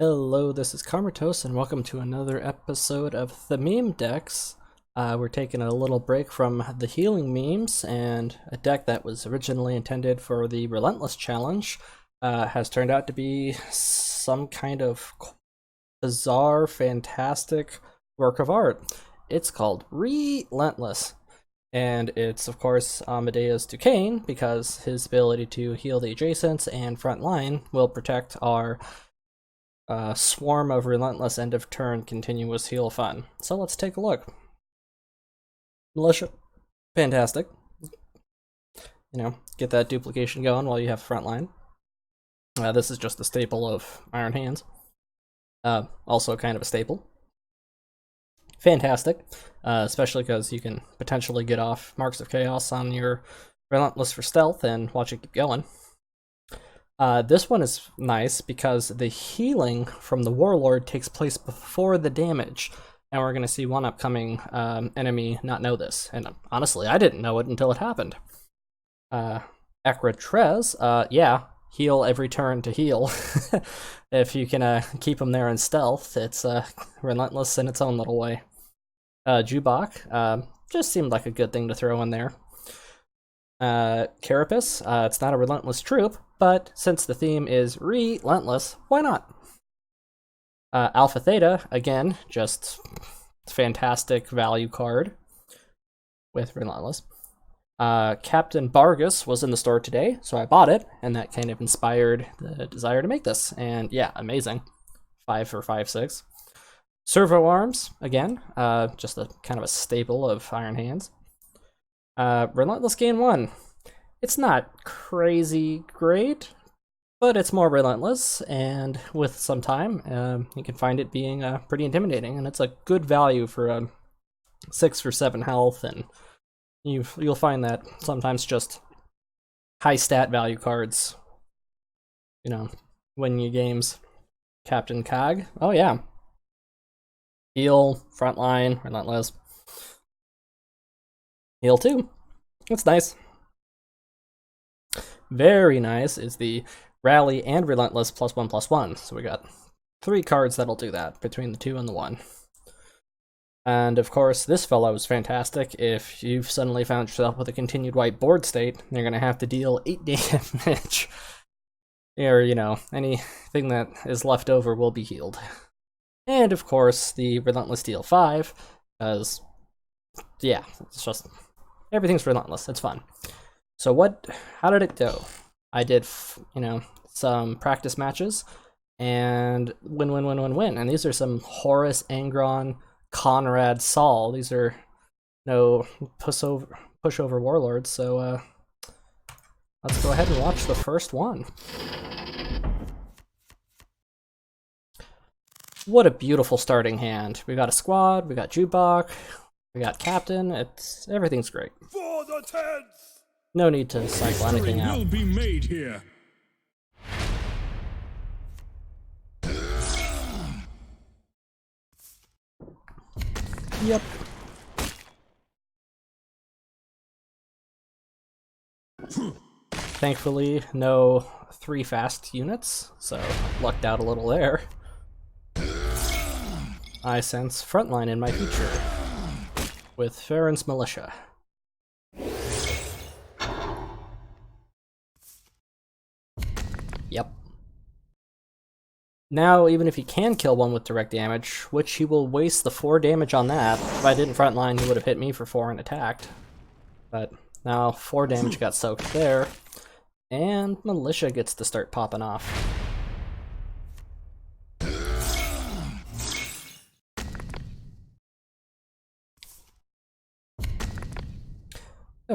Hello, this is Karmatos, and welcome to another episode of the Meme Decks. We're taking a little break from the healing memes, and a deck that was originally intended for the Relentless challenge has turned out to be some kind of bizarre, fantastic work of art. It's called REEE-lentless, and it's, of course, Amadeus Duquesne, because his ability to heal the adjacents and front line will protect our swarm of relentless end of turn continuous heal fun. So let's take a look. Militia, fantastic. Get that duplication going while you have frontline. This is just a staple of Iron Hands. Also kind of a staple. Fantastic, especially because you can potentially get off Marks of Chaos on your Relentless for stealth and watch it keep going. This one is nice because the healing from the Warlord takes place before the damage, and we're going to see one upcoming enemy not know this. And honestly, I didn't know it until it happened. Trez, yeah, heal every turn to heal. If you can keep them there in stealth, it's relentless in its own little way. Jubok, just seemed like a good thing to throw in there. Carapace, it's not a relentless troop, but since the theme is relentless, why not? Alpha Theta, again, just fantastic value card with relentless. Captain Bargus was in the store today, so I bought it, and that kind of inspired the desire to make this. And yeah, amazing. 5 for 5/6. Servo Arms, again, just a kind of a staple of Iron Hands. Relentless gain 1. It's not crazy great, but it's more relentless, and with some time, you can find it being pretty intimidating, and it's a good value for 6 for 7 health, and you'll find that sometimes just high stat value cards, win you games. Captain Cog, oh yeah. Heal, frontline, relentless. Heal 2. That's nice. Very nice is the Rally and Relentless +1/+1. So we got 3 cards that'll do that between the 2 and the 1. And of course, this fellow is fantastic. If you've suddenly found yourself with a continued white board state, you're going to have to deal 8 damage. Or, anything that is left over will be healed. And of course, the Relentless deal 5, because, yeah, it's just, everything's relentless. It's fun. So how did it go? I did, some practice matches, and win. And these are some Horus, Angron, Konrad, Saul. These are no pushover warlords, so let's go ahead and watch the first one. What a beautiful starting hand. We got a squad, we got Jubok, we got Captain, everything's great. For the tents! No need to cycle anything out. Will be made here. Yep. Thankfully, no 3 fast units, so lucked out a little there. I sense frontline in my future with Farron's Militia. Yep. Now, even if he can kill one with direct damage, which he will waste the 4 damage on that. If I didn't frontline, he would have hit me for 4 and attacked. But now 4 damage got soaked there, and Militia gets to start popping off.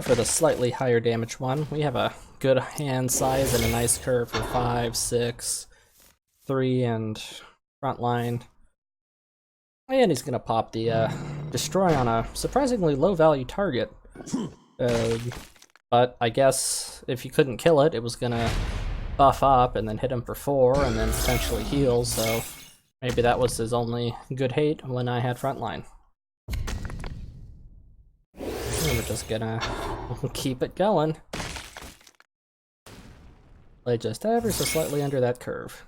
For the slightly higher damage one, we have a good hand size and a nice curve for 5, 6, 3, and frontline. And he's gonna pop the destroy on a surprisingly low value target. But I guess if you couldn't kill it, it was gonna buff up and then hit him for 4 and then potentially heal, so maybe that was his only good hate when I had frontline. And we're just gonna keep it going. Lay just ever so slightly under that curve.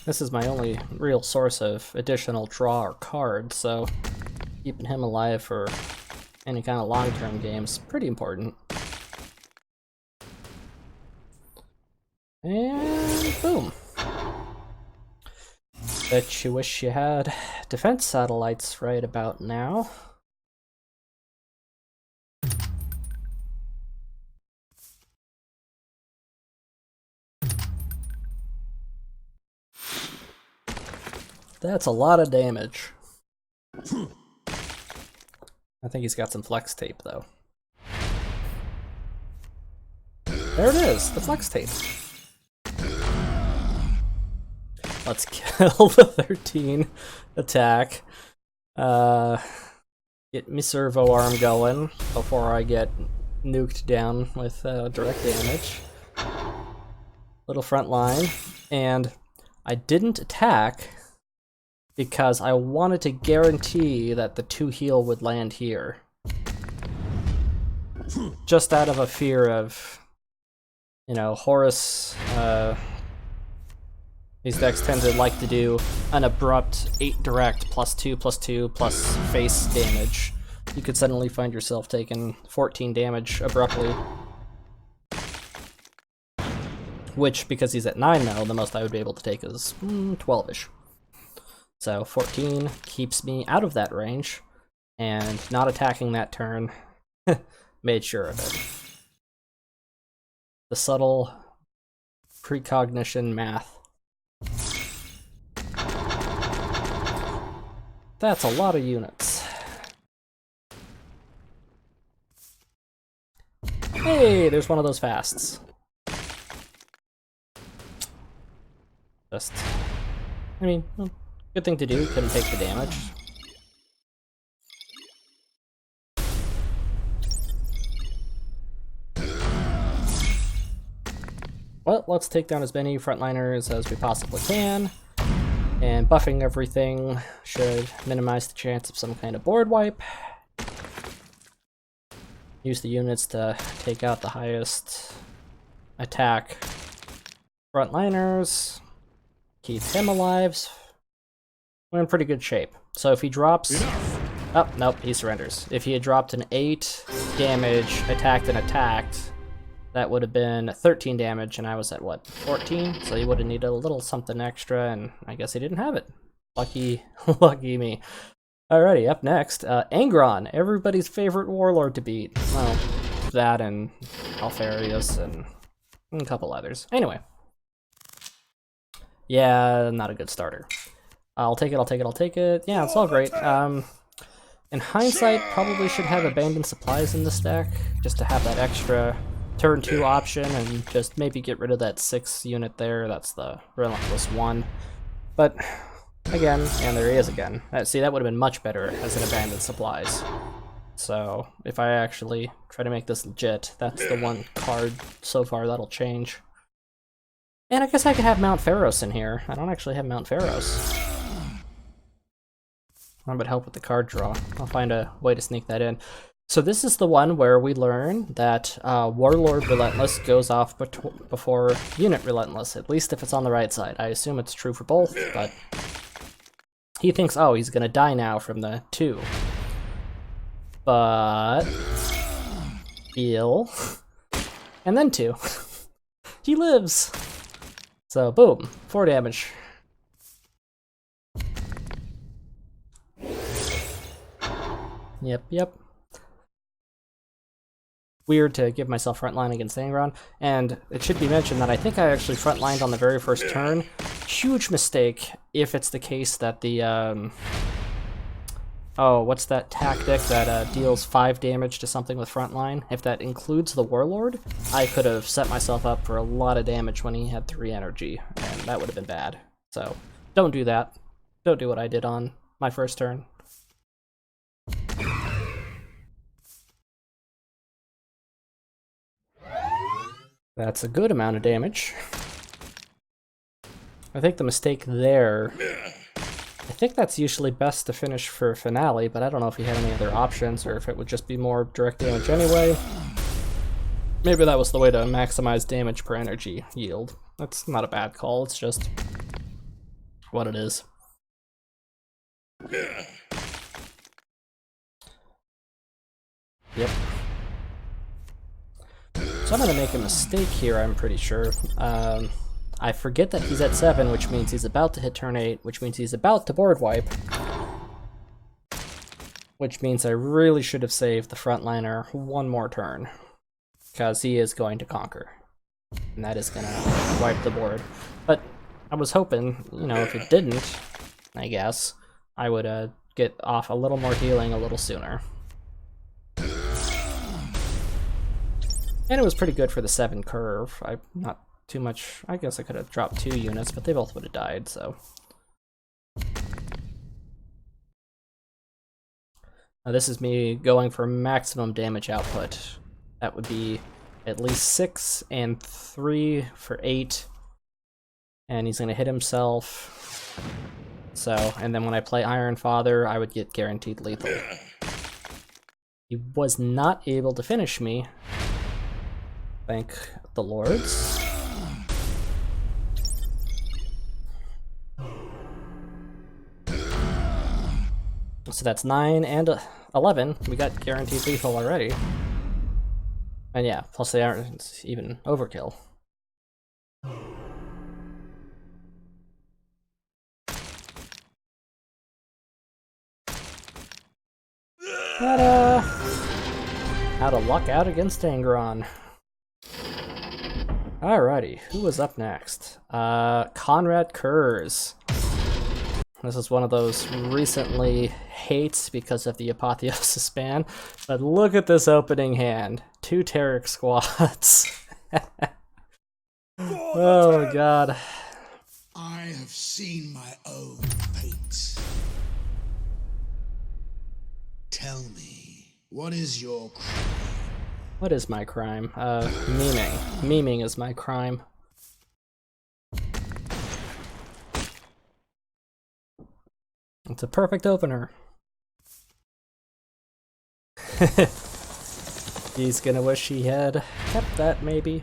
This is my only real source of additional draw or card, so keeping him alive for any kind of long-term games is pretty important. And boom. Bet you wish you had defense satellites right about now. That's a lot of damage. I think he's got some flex tape, though. There it is, the flex tape. Let's kill the 13 attack. Get me servo arm going before I get nuked down with direct damage. Little front line. And I didn't attack because I wanted to guarantee that the 2 heal would land here. Just out of a fear of, you know, Horus, these decks tend to like to do an abrupt 8 direct +2/+2 plus face damage. You could suddenly find yourself taking 14 damage abruptly. Which, because he's at 9 now, the most I would be able to take is 12-ish. So 14 keeps me out of that range, and not attacking that turn made sure of it. The subtle precognition math. That's a lot of units. Hey, there's one of those fasts. Just, I mean, well, good thing to do, couldn't take the damage. Well, let's take down as many frontliners as we possibly can. And buffing everything should minimize the chance of some kind of board wipe. Use the units to take out the highest attack frontliners. Keep him alive. We're in pretty good shape. So if he drops... Oh, nope, he surrenders. If he had dropped an 8 damage, attacked and attacked, that would have been 13 damage, and I was at, what, 14? So he would have needed a little something extra, and I guess he didn't have it. Lucky, lucky me. Alrighty, up next, Angron, everybody's favorite warlord to beat. Well, that and Alfarius and a couple others. Anyway. Yeah, not a good starter. I'll take it, I'll take it, I'll take it. Yeah, it's all great. In hindsight, probably should have abandoned supplies in this deck, just to have that extra turn 2 option, and just maybe get rid of that 6 unit there. That's the relentless 1. But, again, and there he is again. See, that would have been much better as an abandoned supplies. So, if I actually try to make this legit, that's the one card so far that'll change. And I guess I could have Mount Pharos in here. I don't actually have Mount Pharos. That would help with the card draw. I'll find a way to sneak that in. So this is the one where we learn that Warlord Relentless goes off before Unit Relentless, at least if it's on the right side. I assume it's true for both, but he thinks, oh, he's gonna die now from the 2. But... heal. And then 2. He lives! So, boom. 4 damage. Yep. Weird to give myself frontline against Angron, and it should be mentioned that I think I actually frontlined on the very first turn. Huge mistake if it's the case that the, oh, what's that tactic that deals 5 damage to something with frontline? If that includes the Warlord, I could have set myself up for a lot of damage when he had 3 energy, and that would have been bad. So, don't do that. Don't do what I did on my first turn. That's a good amount of damage. I think the mistake there... I think that's usually best to finish for finale, but I don't know if he had any other options, or if it would just be more direct damage anyway. Maybe that was the way to maximize damage per energy yield. That's not a bad call, it's just... what it is. Yep. So I'm gonna make a mistake here, I'm pretty sure. I forget that he's at 7, which means he's about to hit turn 8, which means he's about to board wipe. Which means I really should have saved the frontliner one more turn. Because he is going to conquer. And that is gonna wipe the board. But I was hoping, you know, if it didn't, I guess, I would get off a little more healing a little sooner. And it was pretty good for the 7 curve. Not too much. I guess I could have dropped 2 units, but they both would have died, so. Now this is me going for maximum damage output. That would be at least 6 and 3 for 8. And he's gonna hit himself. So, and then when I play Iron Father, I would get guaranteed lethal. He was not able to finish me. Thank the lords. So that's 9 and 11. We got guaranteed lethal already. And yeah, plus they aren't even overkill. Ta-da! How to luck out against Angron. Alrighty, who was up next? Konrad Curze. This is one of those recently hates because of the Apotheosis ban, but look at this opening hand. 2 Taric squads. Oh my god. I have seen my own fate. Tell me, what is your crime? What is my crime? Memeing. Memeing is my crime. It's a perfect opener. He's gonna wish he had kept that, maybe.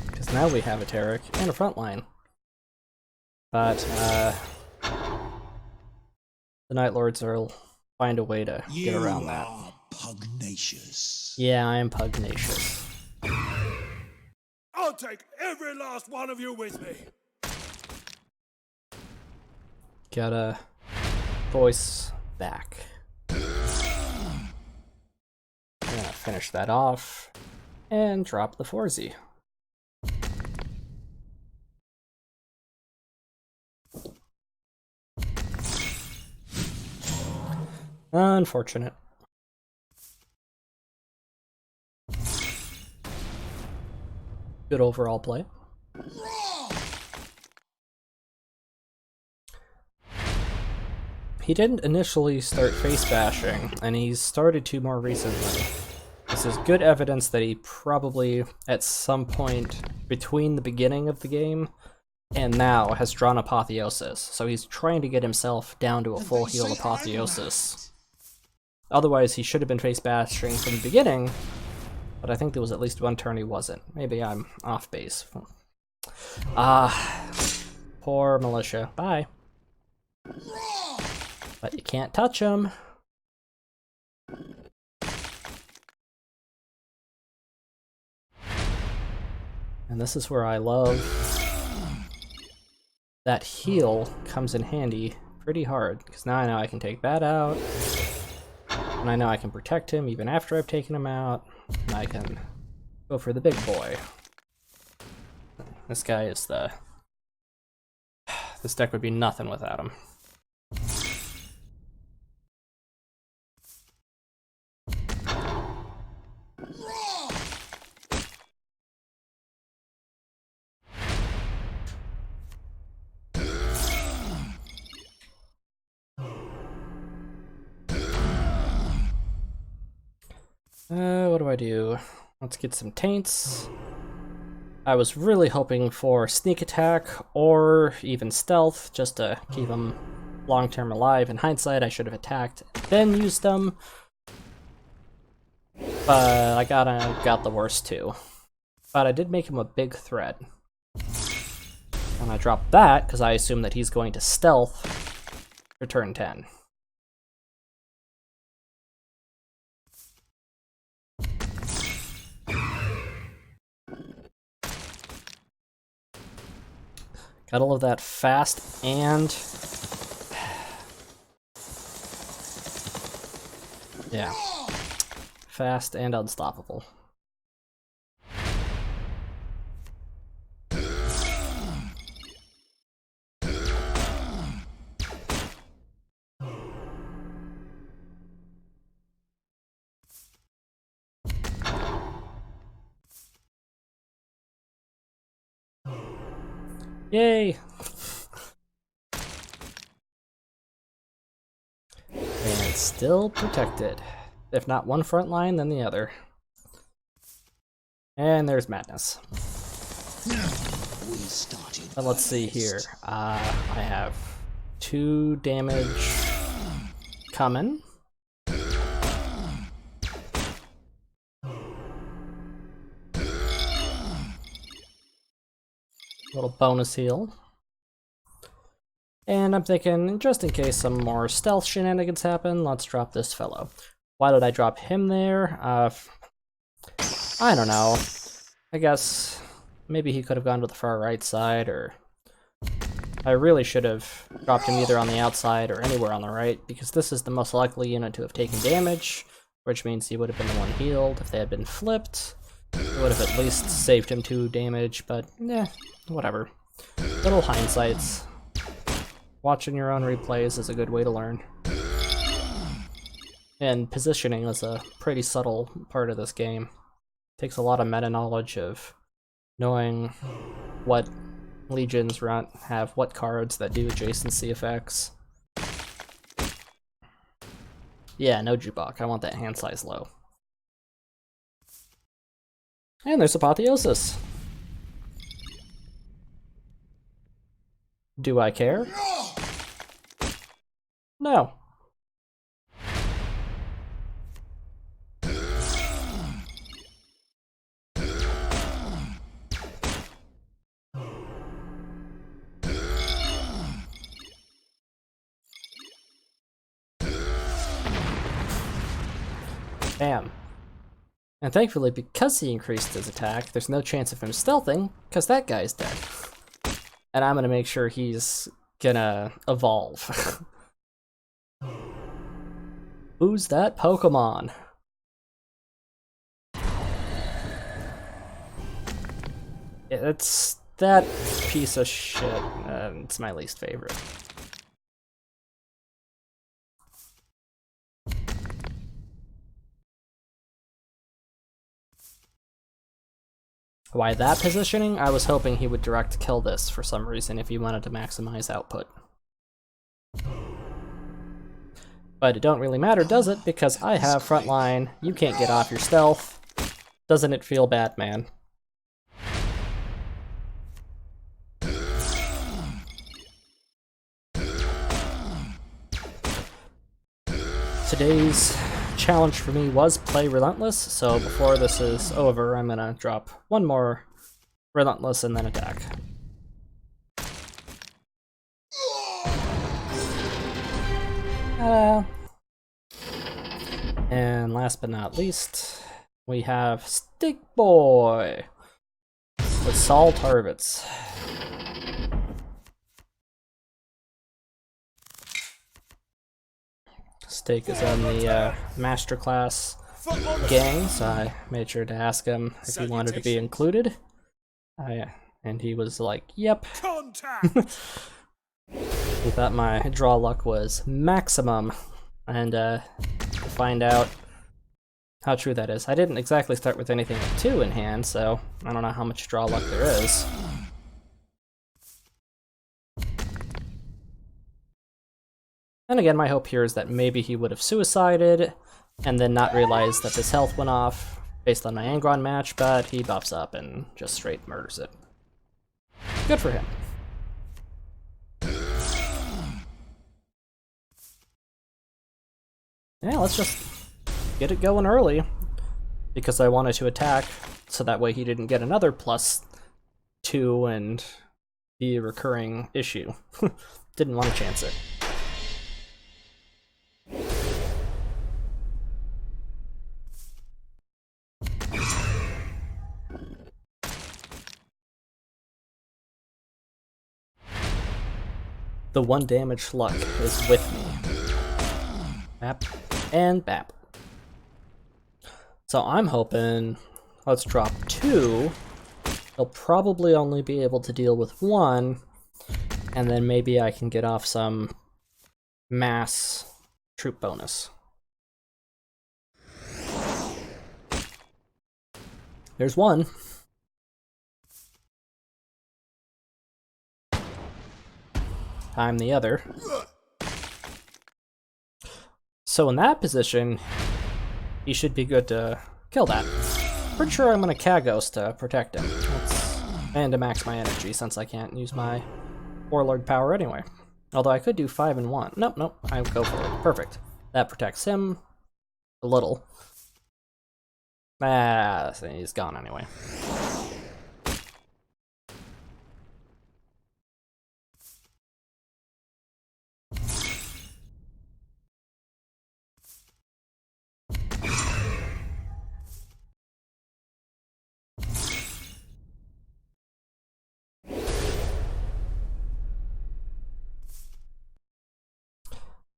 Because now we have a Taric and a frontline. But, the Night Lords will find a way to get around that. You are pugnacious. Yeah, I am pugnacious. I'll take every last one of you with me. Gotta voice back. I'm gonna finish that off and drop the 4Z. Unfortunate. Good overall play. He didn't initially start face bashing, and he's started to more recently. This is good evidence that he probably, at some point between the beginning of the game and now, has drawn Apotheosis. So he's trying to get himself down to a full heal Apotheosis. Otherwise, he should have been face bashing from the beginning, but I think there was at least one turn he wasn't. Maybe I'm off base. Poor militia. Bye. But you can't touch him. And this is where I love that heal comes in handy pretty hard, because now I know I can take that out, and I know I can protect him even after I've taken him out, and I can go for the big boy. This guy is the... This deck would be nothing without him. What do I do? Let's get some taints. I was really hoping for sneak attack or even stealth just to keep him long-term alive. In hindsight, I should have attacked, then used them. But I got the worst too. but I did make him a big threat. And I dropped that because I assume that he's going to stealth for turn 10. Got all of that fast and... yeah. Fast and unstoppable. Yay! And still protected. If not one front line, then the other. And there's madness. But let's see here. I have 2 damage coming. Little bonus heal. And I'm thinking, just in case some more stealth shenanigans happen, let's drop this fellow. Why did I drop him there? I don't know. I guess maybe he could have gone to the far right side, or... I really should have dropped him either on the outside or anywhere on the right, because this is the most likely unit to have taken damage, which means he would have been the one healed. If they had been flipped, it would have at least saved him 2 damage, but eh, whatever. Little hindsights. Watching your own replays is a good way to learn. And positioning is a pretty subtle part of this game. It takes a lot of meta-knowledge of knowing what legions have what cards that do adjacency effects. Yeah, no Jubok. I want that hand size low. And there's Apotheosis. Do I care? No. Bam. And thankfully, because he increased his attack, there's no chance of him stealthing, because that guy's dead. And I'm gonna make sure he's gonna evolve. Who's that Pokemon? It's that piece of shit. It's my least favorite. Why that positioning? I was hoping he would direct kill this for some reason if he wanted to maximize output. But it don't really matter, does it? Because I have frontline, you can't get off your stealth. Doesn't it feel bad, man? Today's challenge for me was play Relentless, so before this is over, I'm gonna drop 1 more Relentless and then attack. And last but not least, we have Stick Boy with Saul Tarvitz. Steak is on the masterclass gang, so I made sure to ask him if he wanted to be included. And he was like, yep. He thought my draw luck was maximum, and to find out how true that is. I didn't exactly start with anything with 2 in hand, so I don't know how much draw luck there is. And again, my hope here is that maybe he would have suicided and then not realized that his health went off based on my Angron match, but he buffs up and just straight murders it. Good for him. Yeah, let's just get it going early, because I wanted to attack so that way he didn't get another +2 and be a recurring issue. Didn't want to chance it. The 1 damage luck is with me. Bap and bap. So I'm hoping, let's drop 2. He'll probably only be able to deal with 1, and then maybe I can get off some mass troop bonus. There's 1. Time the other. So in that position, he should be good to kill that. Pretty sure I'm gonna Kagos to protect him. And to max my energy, since I can't use my Warlord power anyway. Although I could do 5 and 1. Nope, nope, I'll go for it. Perfect. That protects him a little. Ah, he's gone anyway.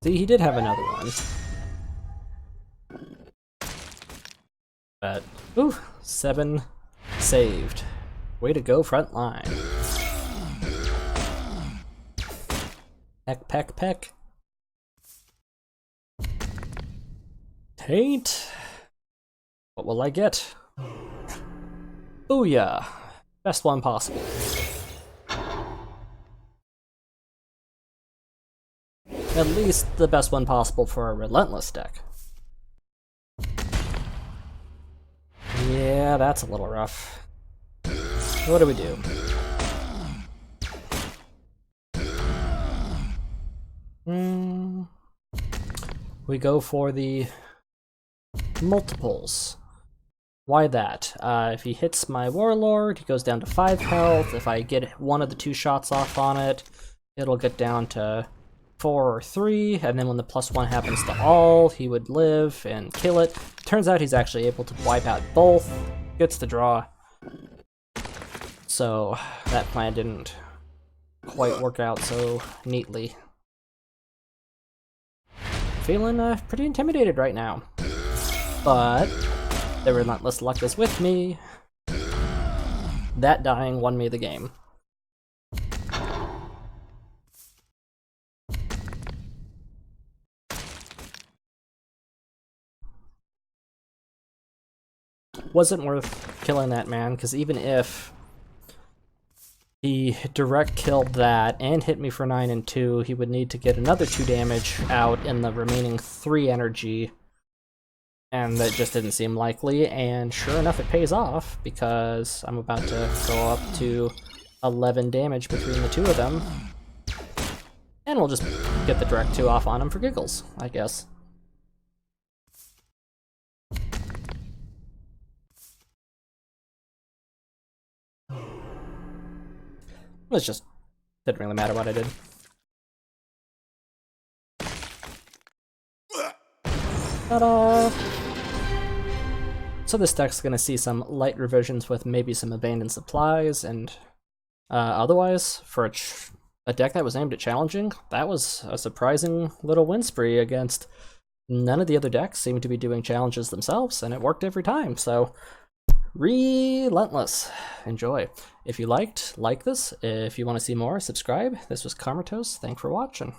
See, he did have another one. But, ooh, 7 saved. Way to go, front line. Peck, peck, peck. Taint. What will I get? Booyah. Best one possible. At least the best one possible for a relentless deck. Yeah, that's a little rough. What do we do? We go for the multiples. Why that? If he hits my Warlord, he goes down to 5 health. If I get one of the 2 shots off on it, it'll get down to 4 or 3, and then when the +1 happens to all, he would live and kill it. Turns out he's actually able to wipe out both, gets the draw. So that plan didn't quite work out so neatly. Feeling pretty intimidated right now. But the relentless luck is with me. That dying won me the game. Wasn't worth killing that man, because even if he direct killed that and hit me for 9 and 2, he would need to get another 2 damage out in the remaining 3 energy, and that just didn't seem likely. And sure enough, it pays off, because I'm about to go up to 11 damage between the 2 of them, and we'll just get the direct 2 off on him for giggles, I guess. It just didn't really matter what I did. Ta-da! So this deck's gonna see some light revisions with maybe some abandoned supplies, and otherwise, for a deck that was aimed at challenging, that was a surprising little win spree against none of the other decks seemed to be doing challenges themselves, and it worked every time, so relentless. Enjoy. If you liked, like this. If you want to see more, subscribe. This was Comatose. Thanks for watching.